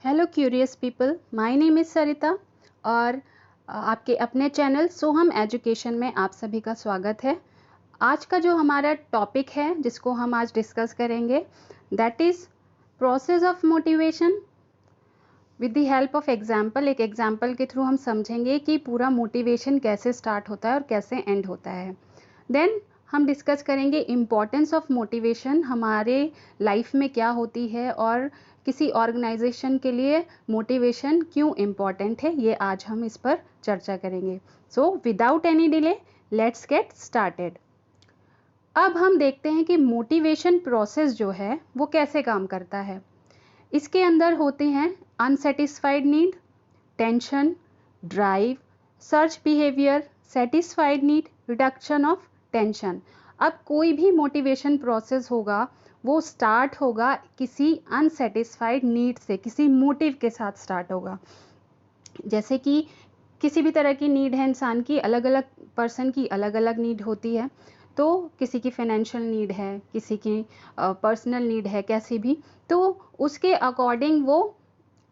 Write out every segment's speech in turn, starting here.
Hello curious people, my name is Sarita और आपके अपने चैनल सोहम एजुकेशन में आप सभी का स्वागत है। आज का जो हमारा टॉपिक है जिसको हम आज डिस्कस करेंगे that is process of motivation with the help of example. एक एग्जाम्पल के थ्रू हम समझेंगे कि पूरा मोटिवेशन कैसे स्टार्ट होता है और कैसे एंड होता है। देन हम डिस्कस करेंगे इम्पॉर्टेंस ऑफ मोटिवेशन, हमारे लाइफ में क्या होती है और किसी ऑर्गेनाइजेशन के लिए मोटिवेशन क्यों इम्पॉर्टेंट है, ये आज हम इस पर चर्चा करेंगे। So without any delay let's get started. अब हम देखते हैं कि मोटिवेशन प्रोसेस जो है वो कैसे काम करता है। इसके अंदर होते हैं unsatisfied need, tension, drive, search behaviour, satisfied need, reduction of tension. अब कोई भी मोटिवेशन प्रोसेस होगा वो स्टार्ट होगा किसी अनसेटिस्फाइड नीड से, किसी मोटिव के साथ स्टार्ट होगा। जैसे कि किसी भी तरह की नीड है इंसान की, अलग अलग पर्सन की अलग अलग नीड होती है। तो किसी की फाइनेंशियल नीड है, किसी की पर्सनल नीड है, कैसी भी, तो उसके अकॉर्डिंग वो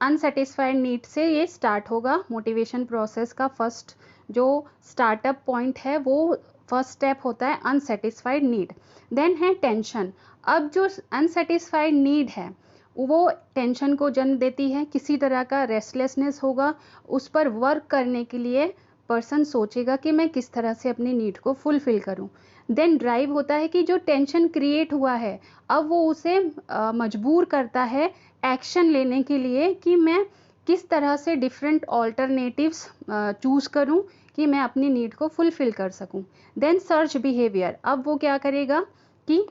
अनसेटिस्फाइड नीड से ये स्टार्ट होगा। मोटिवेशन प्रोसेस का फर्स्ट जो स्टार्टअप पॉइंट है वो फर्स्ट स्टेप होता है अनसेटिस्फाइड नीड। देन है टेंशन। अब जो अनसेटिस्फाइड नीड है वो टेंशन को जन्म देती है, किसी तरह का रेस्टलेसनेस होगा, उस पर वर्क करने के लिए पर्सन सोचेगा कि मैं किस तरह से अपनी नीड को फुलफिल करूं। देन ड्राइव होता है कि जो टेंशन क्रिएट हुआ है अब वो उसे मजबूर करता है एक्शन लेने के लिए कि मैं किस तरह से डिफरेंट ऑल्टरनेटिव्स चूज़ करूं कि मैं अपनी नीड को फुलफिल कर सकूं। Then search behaviour. अब वो क्या करेगा कि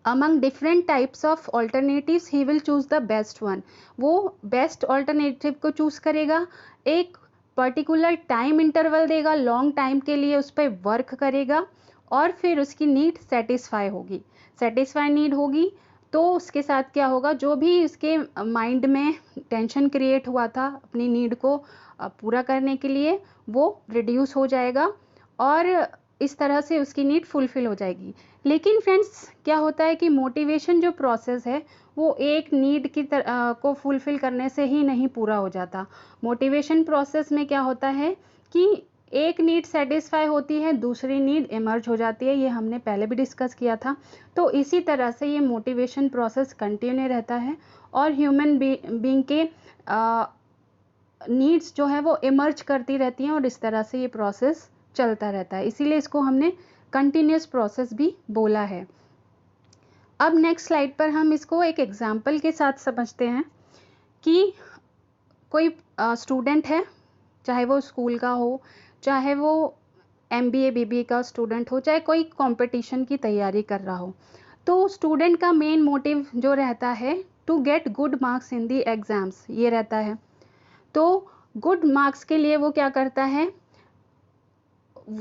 among different types of alternatives he will choose the best one। वो बेस्ट ऑल्टरनेटिव को चूज करेगा, एक पर्टिकुलर टाइम इंटरवल देगा, लॉन्ग टाइम के लिए उस पर वर्क करेगा और फिर उसकी नीड सेटिस्फाई होगी। सेटिस्फाई नीड होगी तो उसके साथ क्या होगा, जो भी उसके माइंड में टेंशन क्रिएट हुआ था अपनी नीड को पूरा करने के लिए वो रिड्यूस हो जाएगा और इस तरह से उसकी नीड फुलफिल हो जाएगी। लेकिन फ्रेंड्स क्या होता है कि मोटिवेशन जो प्रोसेस है वो एक नीड की को फुलफिल करने से ही नहीं पूरा हो जाता। मोटिवेशन प्रोसेस में क्या होता है कि एक नीड सेटिस्फाई होती है, दूसरी नीड इमर्ज हो जाती है, ये हमने पहले भी डिस्कस किया था। तो इसी तरह से ये मोटिवेशन प्रोसेस कंटिन्यू रहता है और ह्यूमन बीइंग के नीड्स जो है वो इमर्ज करती रहती हैं और इस तरह से ये प्रोसेस चलता रहता है, इसीलिए इसको हमने कंटिन्यूस प्रोसेस भी बोला है। अब नेक्स्ट स्लाइड पर हम इसको एक एग्जाम्पल के साथ समझते हैं कि कोई स्टूडेंट है, चाहे वो स्कूल का हो, चाहे वो MBA BBA का स्टूडेंट हो, चाहे कोई कंपटीशन की तैयारी कर रहा हो। तो स्टूडेंट का मेन मोटिव जो रहता है to get good marks in the exams, ये रहता है। तो गुड मार्क्स के लिए वो क्या करता है,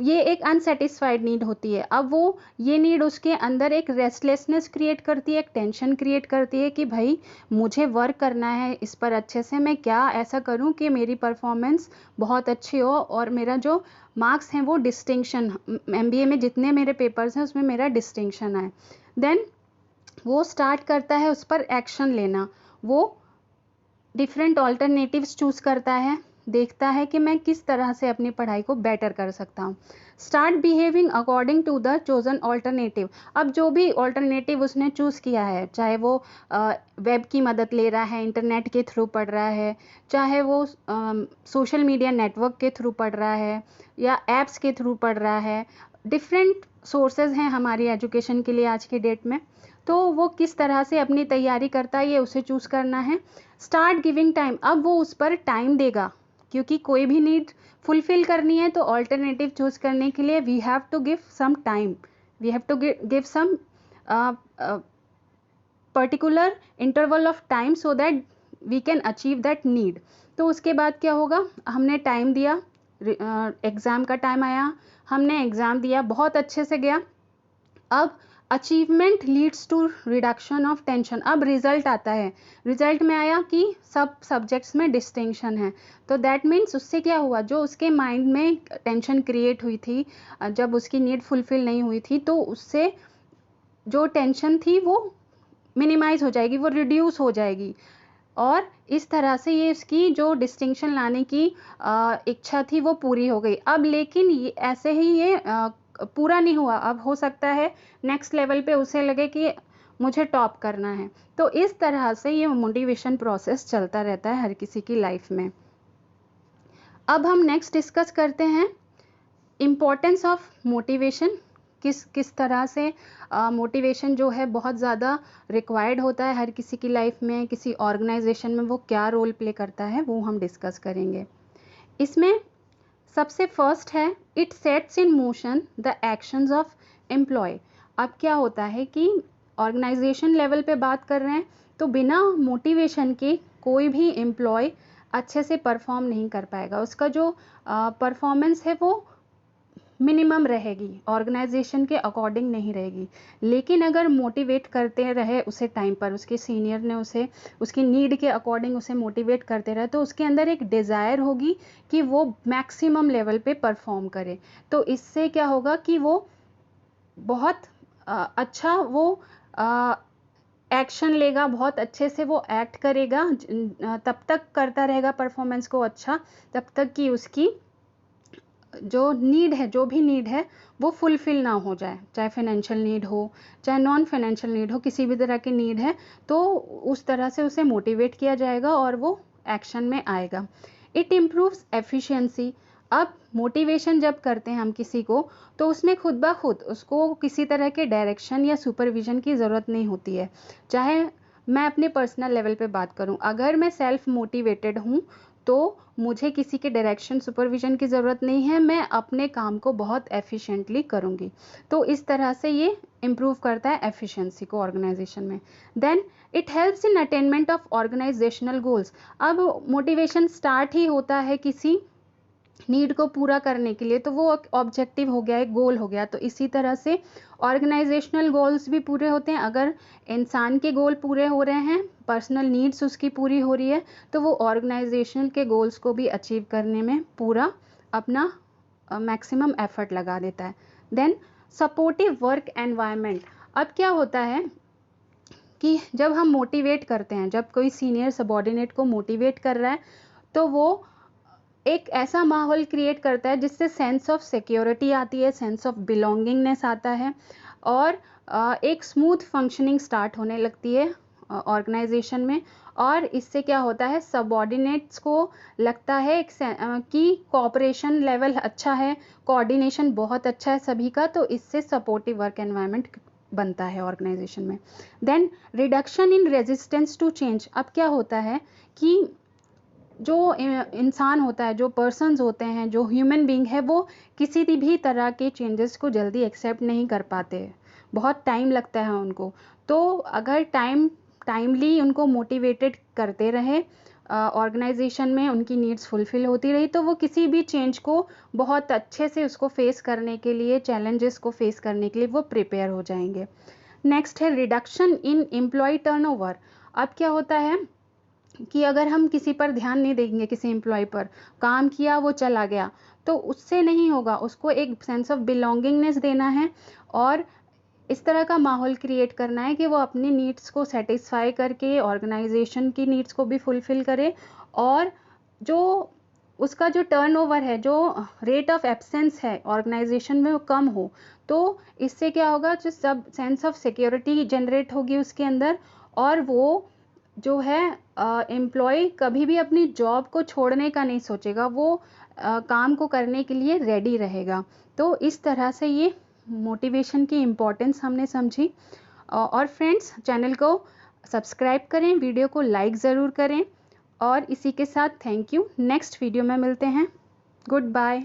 ये एक अनसेटिस्फाइड नीड होती है। अब वो ये नीड उसके अंदर एक रेस्टलेसनेस क्रिएट करती है, एक टेंशन क्रिएट करती है कि भाई मुझे वर्क करना है इस पर अच्छे से, मैं क्या ऐसा करूं कि मेरी परफॉर्मेंस बहुत अच्छी हो और मेरा जो मार्क्स हैं वो डिस्टिंक्शन, MBA में जितने मेरे पेपर्स हैं उसमें मेरा डिस्टिंक्शन आए। देन वो स्टार्ट करता है उस पर एक्शन लेना, वो डिफरेंट ऑल्टरनेटिव्स चूज़ करता है, देखता है कि मैं किस तरह से अपनी पढ़ाई को बेटर कर सकता हूँ। Start behaving according to the chosen alternative. अब जो भी ऑल्टरनेटिव उसने चूज़ किया है, चाहे वो वेब की मदद ले रहा है, इंटरनेट के थ्रू पढ़ रहा है, चाहे वो सोशल मीडिया नेटवर्क के थ्रू पढ़ रहा है या एप्स के थ्रू पढ़ रहा है, डिफरेंट सोर्सेज हैं हमारी एजुकेशन के लिए आज के डेट में। तो वो किस तरह से अपनी तैयारी करता है ये उसे चूज़ करना है। Start giving time. अब वो उस पर टाइम देगा, क्योंकि कोई भी नीड फुलफिल करनी है तो ऑल्टरनेटिव चूज़ करने के लिए we have to give some time, we have to give some particular interval of time so that we can achieve that need. तो उसके बाद क्या होगा, हमने टाइम दिया, एग्ज़ाम का टाइम आया, हमने एग्ज़ाम दिया, बहुत अच्छे से गया। अब achievement leads to reduction of tension. अब रिजल्ट आता है, रिजल्ट में आया कि सब सब्जेक्ट्स में डिस्टिंक्शन है। तो दैट मीन्स उससे क्या हुआ, जो उसके माइंड में टेंशन क्रिएट हुई थी जब उसकी नीड फुलफिल नहीं हुई थी, तो उससे जो टेंशन थी वो मिनिमाइज हो जाएगी, वो रिड्यूस हो जाएगी। और इस तरह से ये इसकी जो डिस्टिंक्शन लाने की इच्छा थी वो पूरी हो गई। अब लेकिन ये ऐसे ही ये पूरा नहीं हुआ, अब हो सकता है नेक्स्ट लेवल पे उसे लगे कि मुझे टॉप करना है। तो इस तरह से ये मोटिवेशन प्रोसेस चलता रहता है हर किसी की लाइफ में। अब हम नेक्स्ट डिस्कस करते हैं इम्पोर्टेंस ऑफ मोटिवेशन। किस तरह से मोटिवेशन जो है बहुत ज़्यादा रिक्वायर्ड होता है हर किसी की लाइफ में, किसी ऑर्गेनाइजेशन में वो क्या रोल प्ले करता है वो हम डिस्कस करेंगे। इसमें सबसे फर्स्ट है it sets in motion the actions of employ. अब क्या होता है कि ऑर्गेनाइजेशन लेवल पे बात कर रहे हैं तो बिना मोटिवेशन के कोई भी एम्प्लॉय अच्छे से परफॉर्म नहीं कर पाएगा, उसका जो परफॉर्मेंस है वो मिनिमम रहेगी, ऑर्गेनाइजेशन के अकॉर्डिंग नहीं रहेगी। लेकिन अगर मोटिवेट करते रहे उसे टाइम पर, उसके सीनियर ने उसे उसकी नीड के अकॉर्डिंग उसे मोटिवेट करते रहे तो उसके अंदर एक डिज़ायर होगी कि वो मैक्सिमम लेवल पे परफॉर्म करे। तो इससे क्या होगा कि वो बहुत अच्छा वो एक्शन लेगा, बहुत अच्छे से वो एक्ट करेगा, तब तक करता रहेगा परफॉर्मेंस को अच्छा तब तक कि उसकी जो नीड है, जो भी नीड है वो फुलफिल ना हो जाए, चाहे फाइनेंशियल नीड हो चाहे नॉन फाइनेंशियल नीड हो, किसी भी तरह की नीड है तो उस तरह से उसे मोटिवेट किया जाएगा और वो एक्शन में आएगा। It improves efficiency. अब मोटिवेशन जब करते हैं हम किसी को तो उसमें खुद ब खुद उसको किसी तरह के डायरेक्शन या सुपरविजन की ज़रूरत नहीं होती है। चाहे मैं अपने पर्सनल लेवल पे बात करूं, अगर मैं सेल्फ मोटिवेटेड हूं तो मुझे किसी के डायरेक्शन सुपरविजन की ज़रूरत नहीं है, मैं अपने काम को बहुत एफिशिएंटली करूँगी। तो इस तरह से ये इम्प्रूव करता है एफिशिएंसी को ऑर्गेनाइजेशन में। Then it helps in attainment of organisational goals. अब मोटिवेशन स्टार्ट ही होता है किसी नीड को पूरा करने के लिए, तो वो ऑब्जेक्टिव हो गया, एक गोल हो गया। तो इसी तरह से ऑर्गेनाइजेशनल गोल्स भी पूरे होते हैं। अगर इंसान के गोल पूरे हो रहे हैं, पर्सनल नीड्स उसकी पूरी हो रही है, तो वो ऑर्गेनाइजेशनल के गोल्स को भी अचीव करने में पूरा अपना मैक्सिमम एफर्ट लगा देता है। Then supportive work environment. अब क्या होता है कि जब हम मोटिवेट करते हैं, जब कोई सीनियर सबॉर्डिनेट को मोटिवेट कर रहा है तो वो एक ऐसा माहौल क्रिएट करता है जिससे सेंस ऑफ सिक्योरिटी आती है, सेंस ऑफ बिलोंगिंगनेस आता है और एक स्मूथ फंक्शनिंग स्टार्ट होने लगती है ऑर्गेनाइजेशन में। और इससे क्या होता है, सबॉर्डिनेट्स को लगता है कि कोऑपरेशन लेवल अच्छा है, कोऑर्डिनेशन बहुत अच्छा है सभी का, तो इससे सपोर्टिव वर्क एनवायरनमेंट बनता है ऑर्गेनाइजेशन में। Then reduction in resistance to change. अब क्या होता है कि जो इंसान होता है, जो पर्सन्स होते हैं, जो ह्यूमन बीइंग है, वो किसी भी तरह के चेंजेस को जल्दी एक्सेप्ट नहीं कर पाते, बहुत टाइम लगता है उनको। तो अगर टाइमली उनको मोटिवेटेड करते रहे, ऑर्गेनाइजेशन में उनकी नीड्स फुलफिल होती रही, तो वो किसी भी चेंज को बहुत अच्छे से उसको फेस करने के लिए, चैलेंजेस को फेस करने के लिए वो प्रिपेयर हो जाएंगे। नेक्स्ट है रिडक्शन इन एम्प्लॉय टर्नओवर। अब क्या होता है कि अगर हम किसी पर ध्यान नहीं देंगे, किसी एम्प्लॉय पर, काम किया वो चला गया, तो उससे नहीं होगा, उसको एक सेंस ऑफ बिलोंगिंगनेस देना है और इस तरह का माहौल क्रिएट करना है कि वो अपनी नीड्स को सेटिस्फाई करके ऑर्गेनाइजेशन की नीड्स को भी फुलफिल करे और जो उसका जो टर्नओवर है, जो रेट ऑफ एब्सेंस है ऑर्गेनाइजेशन में वो कम हो। तो इससे क्या होगा, जो सब सेंस ऑफ सिक्योरिटी जनरेट होगी उसके अंदर और वो जो है एम्प्लॉय कभी भी अपनी जॉब को छोड़ने का नहीं सोचेगा, वो काम को करने के लिए रेडी रहेगा। तो इस तरह से ये मोटिवेशन की इम्पोर्टेंस हमने समझी। और फ्रेंड्स, चैनल को सब्सक्राइब करें, वीडियो को लाइक ज़रूर करें और इसी के साथ थैंक यू। नेक्स्ट वीडियो में मिलते हैं। Good bye.